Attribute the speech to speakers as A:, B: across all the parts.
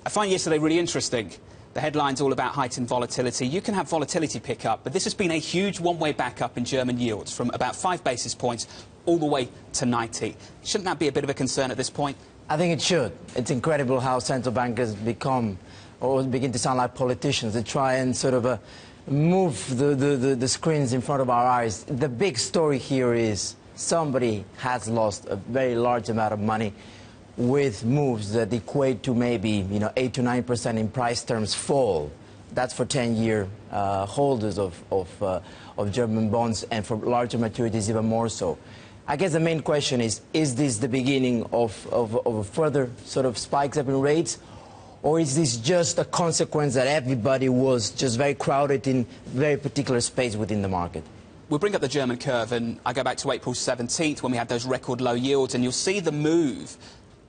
A: I find yesterday really interesting. The headline's all about heightened volatility. You can have volatility pick up, but this has been a huge one-way backup in German yields from about 5 basis points all the way to 90. Shouldn't that be a bit of a concern at this point?
B: I think it should. It's incredible how central bankers become or begin to sound like politicians. They try and sort of move the screens in front of our eyes. The big story here is somebody has lost a very large amount of money with moves that equate to maybe 8 to 9% in price terms fall. That's for 10-year holders of German bonds, and for larger maturities even more so. I guess the main question is this the beginning of a further sort of spikes up in rates, or is this just a consequence that everybody was just very crowded in very particular space within the market?
A: We'll bring up the German curve, and I go back to April 17th when we had those record low yields, and you'll see the move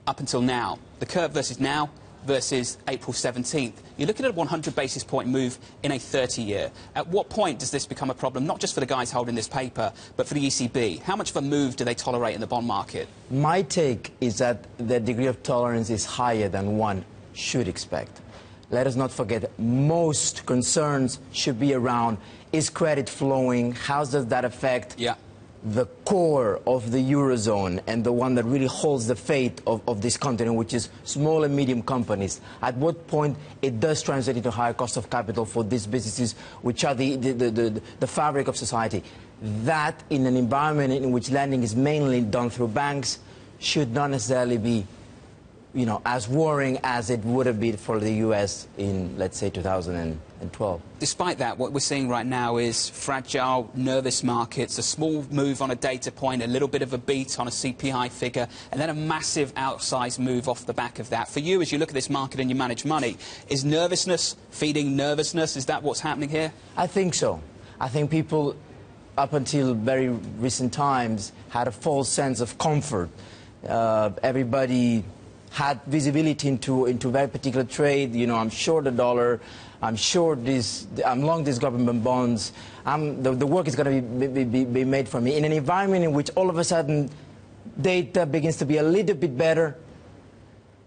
A: up until now. The curve versus now versus April 17th. You're looking at a 100 basis point move in a 30-year. At what point does this become a problem, not just for the guys holding this paper, but for the ECB? How much of a move do they tolerate in the bond market?
B: My take is that the degree of tolerance is higher than one should expect. Let us not forget, most concerns should be around, is credit flowing? How does that affect the core of the Eurozone and the one that really holds the fate of this continent, which is small and medium companies? At what point it does translate into higher cost of capital for these businesses, which are the fabric of society? That, in an environment in which lending is mainly done through banks, should not necessarily be as worrying as it would have been for the US in, let's say, 2012.
A: Despite that, what we're seeing right now is fragile, nervous markets, a small move on a data point, a little bit of a beat on a CPI figure, and then a massive outsized move off the back of that. For you, as you look at this market and you manage money, is nervousness feeding nervousness? Is that what's happening here?
B: I think so. I think people, up until very recent times, had a false sense of comfort. Everybody had visibility into very particular trade. I'm short the dollar, I'm long these government bonds. The work is going to be made for me in an environment in which all of a sudden data begins to be a little bit better,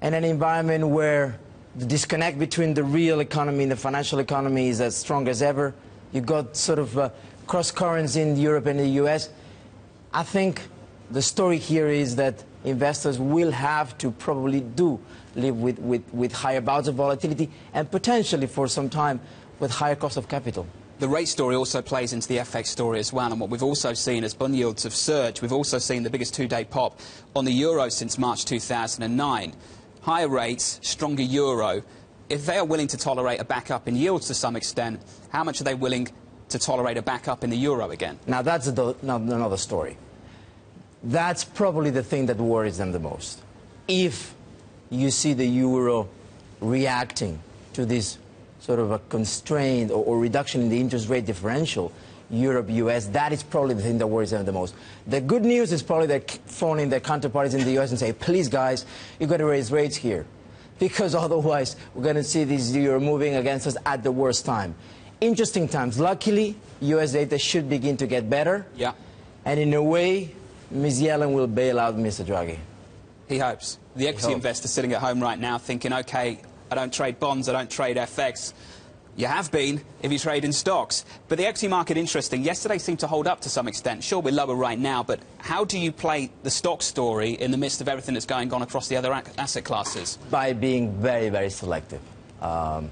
B: and an environment where the disconnect between the real economy and the financial economy is as strong as ever. You've got sort of cross currents in Europe and the US. I think the story here is that investors will have to probably live with higher bouts of volatility, and potentially for some time with higher cost of capital.
A: The rate story also plays into the FX story as well, and what we've also seen as bond yields have surged, we've also seen the biggest two-day pop on the euro since March 2009. Higher rates, stronger euro. If they are willing to tolerate a backup in yields to some extent, how much are they willing to tolerate a backup in the euro again?
B: Now that's another story. That's probably the thing that worries them the most. If you see the euro reacting to this sort of a constraint or reduction in the interest rate differential, Europe-US, that is probably the thing that worries them the most. The good news is probably they're phoning their counterparties in the US and say, please guys, you've got to raise rates here, because otherwise we're going to see this euro moving against us at the worst time. Interesting times. Luckily, US data should begin to get better.
A: Yeah. And
B: in a way, Ms. Yellen will bail out Mr. Draghi.
A: He hopes. The equity investor sitting at home right now thinking, OK, I don't trade bonds, I don't trade FX. You have been if you trade in stocks. But the equity market, interesting. Yesterday seemed to hold up to some extent. Sure, we're lower right now, but how do you play the stock story in the midst of everything that's going on across the other asset classes?
B: By being very, very selective. The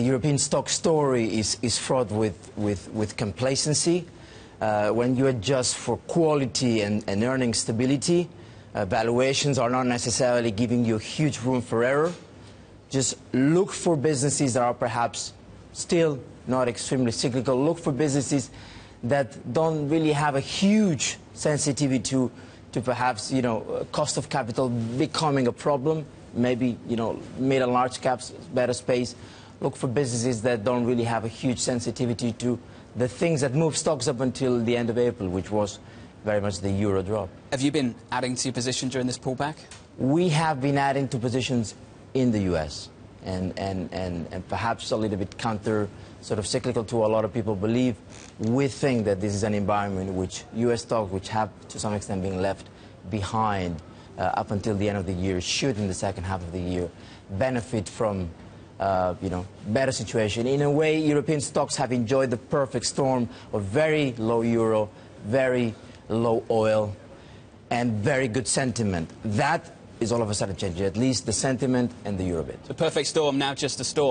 B: European stock story is fraught with complacency. When you adjust for quality and earning stability, valuations are not necessarily giving you huge room for error. Just look for businesses that are perhaps still not extremely cyclical. Look for businesses that don't really have a huge sensitivity to perhaps, cost of capital becoming a problem. Maybe, mid and large caps, better space. Look for businesses that don't really have a huge sensitivity to the things that moved stocks up until the end of April, which was very much the euro drop.
A: Have you been adding to your position during this pullback?
B: We have been adding to positions in the US, and perhaps a little bit counter sort of cyclical to a lot of people believe. We think that this is an environment in which US stocks, which have to some extent been left behind up until the end of the year, should in the second half of the year benefit from better situation. In a way, European stocks have enjoyed the perfect storm of very low euro, very low oil, and very good sentiment. That is all of a sudden changing, at least the sentiment and the euro bit.
A: The perfect storm, now just a storm.